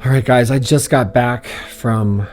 All right, guys, I just got back from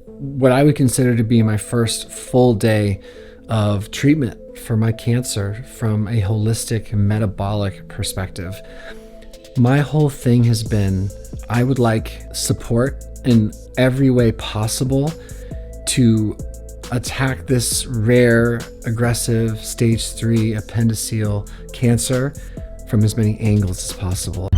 what I would consider to be my first full day of treatment for my cancer from a holistic metabolic perspective. My whole thing has been, I would like support in every way possible to attack this rare, aggressive stage 3 appendiceal cancer from as many angles as possible.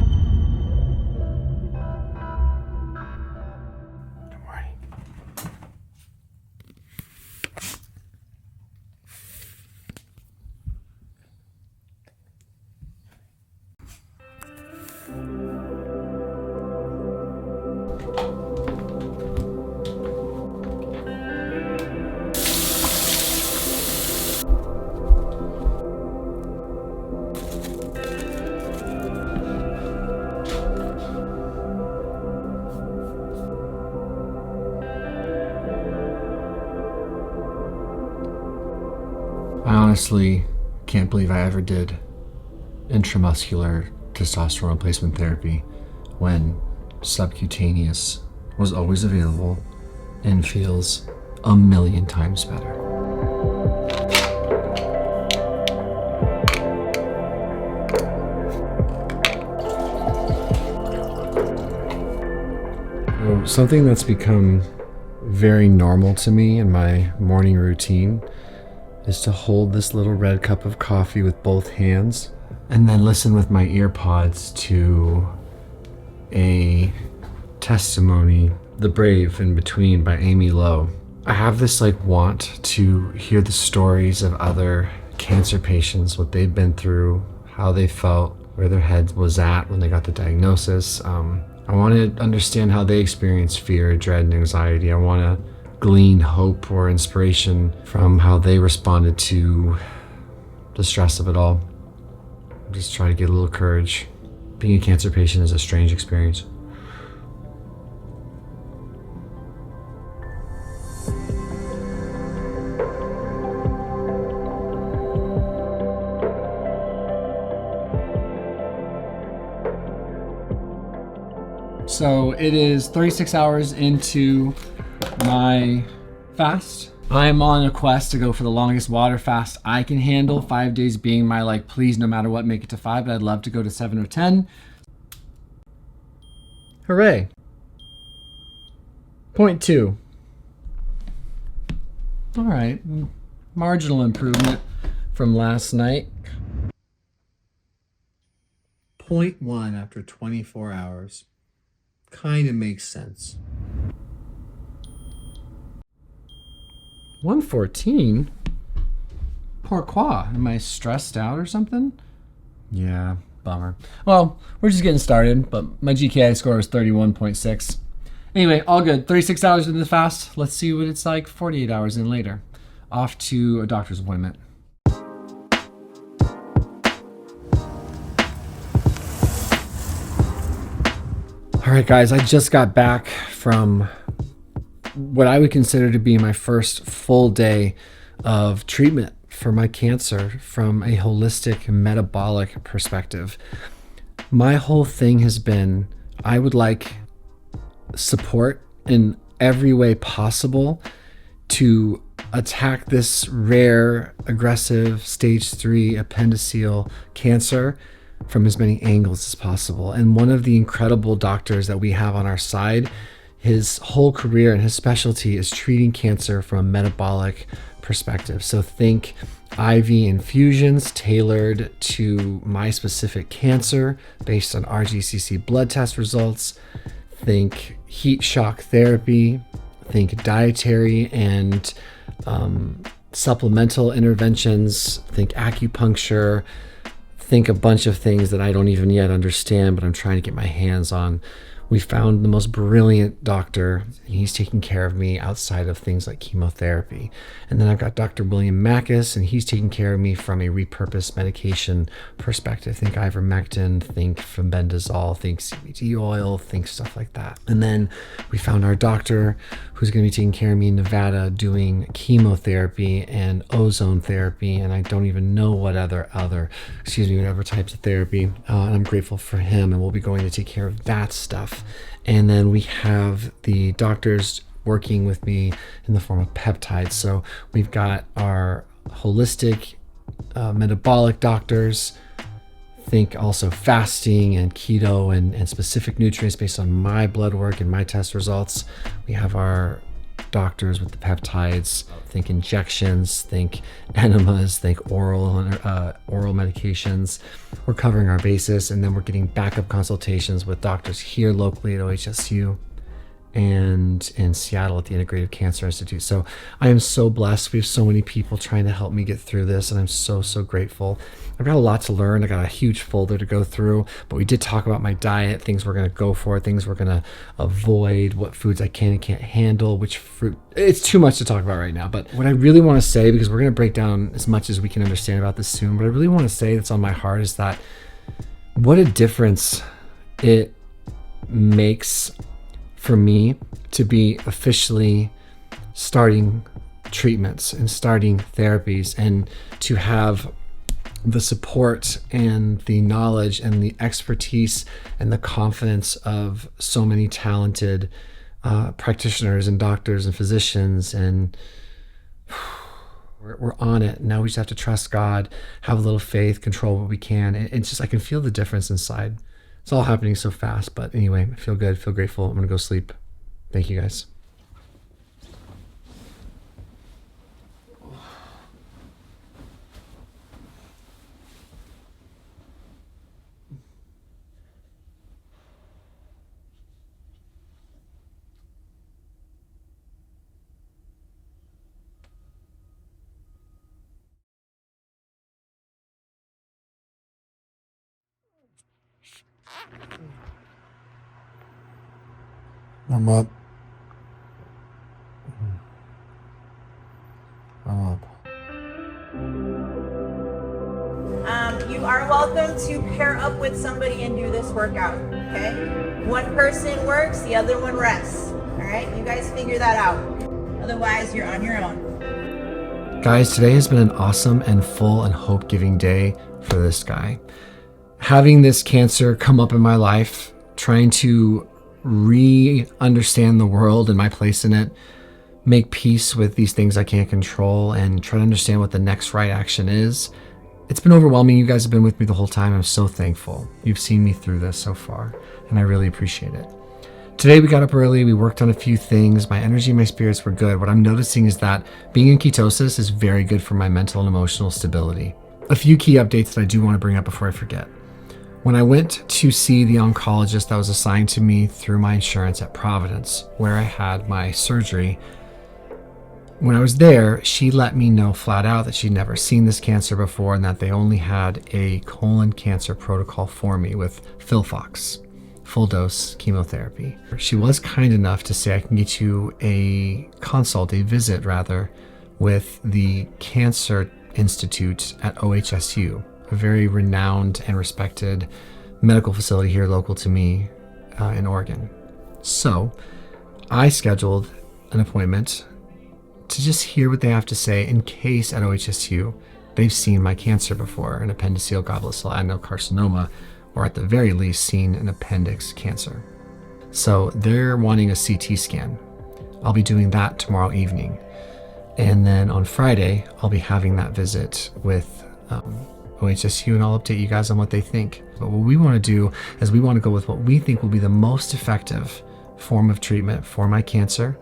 I honestly can't believe I ever did intramuscular testosterone replacement therapy when subcutaneous was always available and feels a million times better. So something that's become very normal to me in my morning routine is to hold this little red cup of coffee with both hands and then listen with my ear pods to a testimony, The Brave in Between by Amy Lowe. I have this want to hear the stories of other cancer patients, what they've been through, how they felt, where their head was at when they got the diagnosis. I want to understand how they experience fear, dread, and anxiety. I want to glean hope or inspiration from how they responded to the stress of it all. Just try to get a little courage. Being a cancer patient is a strange experience. So it is 36 hours into my fast. I'm on a quest to go for the longest water fast I can handle. 5 days being my please no matter what make it to 5, but I'd love to go to 7 or 10. Hooray. Point 2. All right, marginal improvement from last night. Point 1 after 24 hours. Kind of makes sense. 114? Pourquoi? Am I stressed out or something? Yeah, bummer. Well, we're just getting started, but my GKI score is 31.6. Anyway, all good. 36 hours into the fast. Let's see what it's like 48 hours in later. Off to a doctor's appointment. All right, guys, I just got back from what I would consider to be my first full day of treatment for my cancer from a holistic metabolic perspective. My whole thing has been, I would like support in every way possible to attack this rare, aggressive stage 3 appendiceal cancer from as many angles as possible. And one of the incredible doctors that we have on our side, his whole career and his specialty is treating cancer from a metabolic perspective. So think IV infusions tailored to my specific cancer based on RGCC blood test results. Think heat shock therapy. Think dietary and supplemental interventions. Think acupuncture. Think a bunch of things that I don't even yet understand, but I'm trying to get my hands on. We found the most brilliant doctor, and he's taking care of me outside of things like chemotherapy. And then I've got Dr. William Mackis, and he's taking care of me from a repurposed medication perspective. Think ivermectin, think fenbendazole, think CBD oil, think stuff like that. And then we found our doctor who's going to be taking care of me in Nevada doing chemotherapy and ozone therapy, and I don't even know what doing other types of therapy. And I'm grateful for him, and we'll be going to take care of that stuff. And then we have the doctors working with me in the form of peptides. So we've got our holistic metabolic doctors. Think also fasting and keto and specific nutrients based on my blood work and my test results. We have our doctors with the peptides. Think injections, think enemas, think oral medications. We're covering our bases, and then we're getting backup consultations with doctors here locally at OHSU and in Seattle at the Integrative Cancer Institute. So I am so blessed. We have so many people trying to help me get through this, and I'm so grateful. I've got a lot to learn. I got a huge folder to go through, but we did talk about my diet, things we're going to go for, things we're going to avoid, what foods I can and can't handle, which fruit. It's too much to talk about right now, but what I really want to say, because we're going to break down as much as we can understand about this soon, but I really want to say that's on my heart is that what a difference it makes for me to be officially starting treatments and starting therapies, and to have the support and the knowledge and the expertise and the confidence of so many talented practitioners and doctors and physicians. And we're on it. Now we just have to trust God, have a little faith, control what we can. It's just, I can feel the difference inside. It's all happening so fast. But anyway, I feel good, feel grateful. I'm going to go sleep. Thank you guys. I'm up. I'm up. You are welcome to pair up with somebody and do this workout, okay? One person works, the other one rests, all right? You guys figure that out. Otherwise, you're on your own. Guys, today has been an awesome and full and hope-giving day for this guy. Having this cancer come up in my life, trying to re-understand the world and my place in it, make peace with these things I can't control, and try to understand what the next right action is. It's been overwhelming. You guys have been with me the whole time. I'm so thankful. You've seen me through this so far, and I really appreciate it. Today we got up early, we worked on a few things. My energy and my spirits were good. What I'm noticing is that being in ketosis is very good for my mental and emotional stability. A few key updates that I do want to bring up before I forget. When I went to see the oncologist that was assigned to me through my insurance at Providence, where I had my surgery, when I was there, she let me know flat out that she'd never seen this cancer before and that they only had a colon cancer protocol for me with Filfox, full dose chemotherapy. She was kind enough to say I can get you a visit with the Cancer Institute at OHSU, a very renowned and respected medical facility here local to me in Oregon. So I scheduled an appointment to just hear what they have to say in case at OHSU they've seen my cancer before, an appendiceal goblet cell adenocarcinoma, or at the very least seen an appendix cancer. So they're wanting a CT scan. I'll be doing that tomorrow evening. And then on Friday, I'll be having that visit with OHSU, and I'll update you guys on what they think. But what we want to do is we want to go with what we think will be the most effective form of treatment for my cancer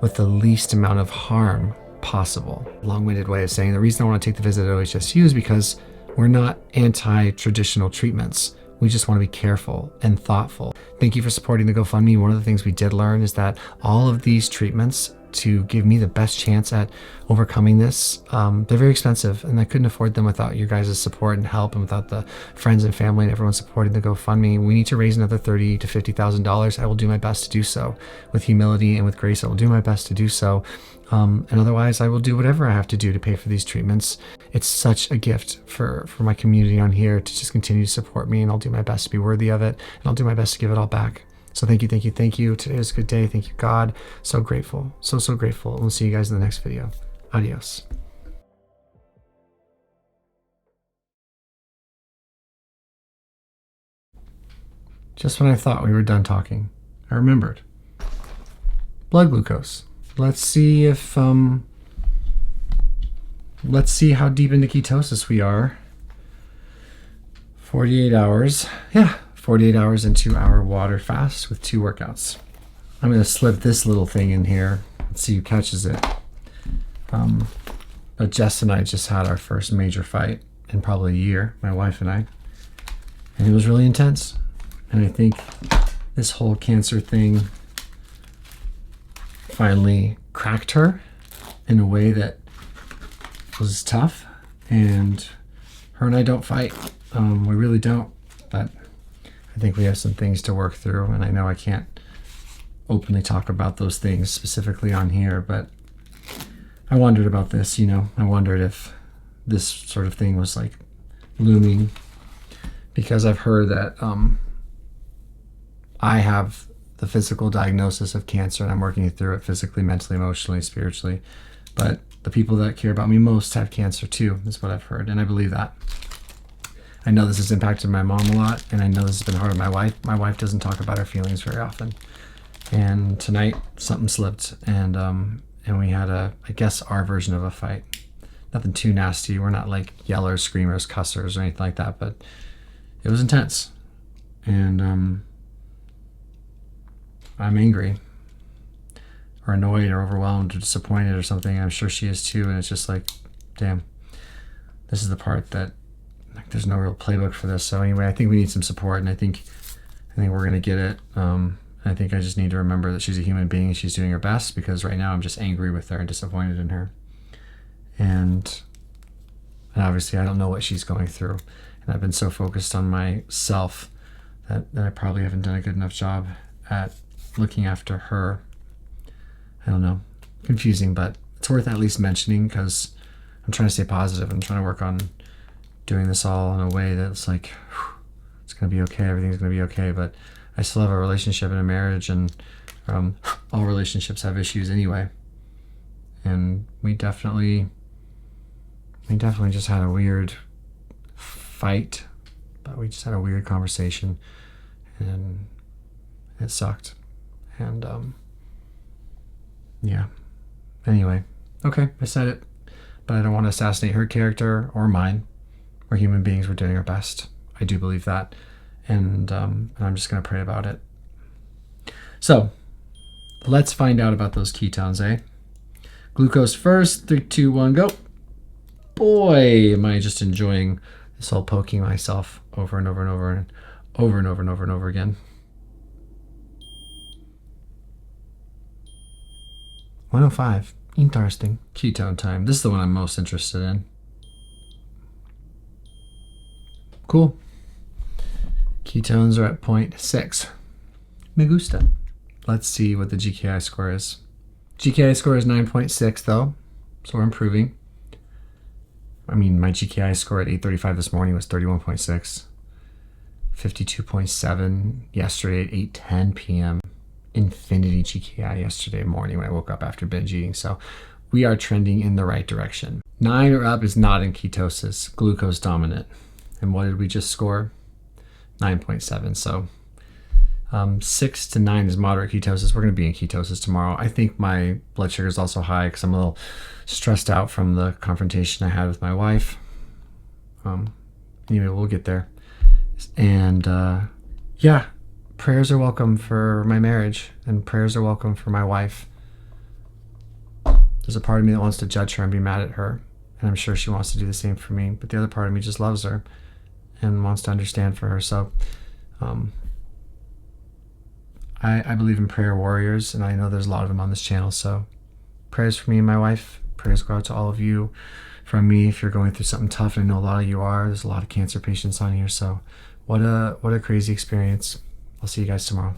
with the least amount of harm possible. Long-winded way of saying the reason I want to take the visit at OHSU is because we're not anti-traditional treatments. We just want to be careful and thoughtful. Thank you for supporting the GoFundMe. One of the things we did learn is that all of these treatments to give me the best chance at overcoming this, they're very expensive, and I couldn't afford them without your guys' support and help, and without the friends and family and everyone supporting the GoFundMe. We need to raise another $30,000 to $50,000. I will do my best to do so. With humility and with grace, I will do my best to do so. And otherwise, I will do whatever I have to do to pay for these treatments. It's such a gift for my community on here to just continue to support me, and I'll do my best to be worthy of it, and I'll do my best to give it all back. So thank you, thank you, thank you. Today was a good day. Thank you, God. So grateful. So grateful. We'll see you guys in the next video. Adios. Just when I thought we were done talking, I remembered. Blood glucose. Let's see how deep into ketosis we are. 48 hours. Yeah, 48 hours and 2-hour water fast with 2 workouts. I'm going to slip this little thing in here. Let's see who catches it. But Jess and I just had our first major fight in probably a year, my wife and I. And it was really intense. And I think this whole cancer thing finally cracked her in a way that was tough. And her and I don't fight. We really don't. But I think we have some things to work through. And I know I can't openly talk about those things specifically on here, but I wondered about this, I wondered if this sort of thing was like looming, because I've heard that I have the physical diagnosis of cancer and I'm working through it physically, mentally, emotionally, spiritually, but the people that care about me most have cancer too, is what I've heard, and I believe that. I know this has impacted my mom a lot, and I know this has been hard on my wife. My wife doesn't talk about her feelings very often. And tonight something slipped, and we had I guess our version of a fight. Nothing too nasty. We're not like yellers, screamers, cussers, or anything like that, but it was intense. And I'm angry or annoyed or overwhelmed or disappointed or something. I'm sure she is too, and it's just like, damn, this is the part that there's no real playbook for this. So anyway, I think we need some support, and I think we're gonna get it. I think I just need to remember that she's a human being and she's doing her best, because right now I'm just angry with her and disappointed in her. And obviously I don't know what she's going through. And I've been so focused on myself that I probably haven't done a good enough job at looking after her. I don't know. Confusing, but it's worth at least mentioning, because I'm trying to stay positive. I'm trying to work on doing this all in a way that's like, whew, it's going to be okay. Everything's going to be okay. But I still have a relationship and a marriage, and all relationships have issues anyway. And we definitely just had a weird fight, but we just had a weird conversation, and it sucked. And yeah. Anyway, okay, I said it, but I don't want to assassinate her character or mine. We're human beings. We're doing our best. I do believe that. And I'm just going to pray about it. So let's find out about those ketones, eh? Glucose first. 3, 2, 1, go. Boy, am I just enjoying this whole poking myself over and over and over and over and over and over and over again. 105. Interesting. Ketone time. This is the one I'm most interested in. Cool. Ketones are at 0.6. Me gusta. Let's see what the GKI score is. GKI score is 9.6 though, so we're improving. I mean, my GKI score at 8:35 this morning was 31.6. 52.7 yesterday at 8:10 p.m. Infinity GKI yesterday morning when I woke up after binge eating. So we are trending in the right direction. 9 or up is not in ketosis, glucose dominant. And what did we just score? 9.7. So 6 to 9 is moderate ketosis. We're going to be in ketosis tomorrow. I think my blood sugar is also high because I'm a little stressed out from the confrontation I had with my wife. Anyway, we'll get there. And yeah, prayers are welcome for my marriage, and prayers are welcome for my wife. There's a part of me that wants to judge her and be mad at her, and I'm sure she wants to do the same for me. But the other part of me just loves her and wants to understand for her. So I believe in prayer warriors, and I know there's a lot of them on this channel. So prayers for me and my wife. Prayers go out to all of you from me if you're going through something tough, and I know a lot of you are. There's a lot of cancer patients on here. So what a crazy experience. I'll see you guys tomorrow.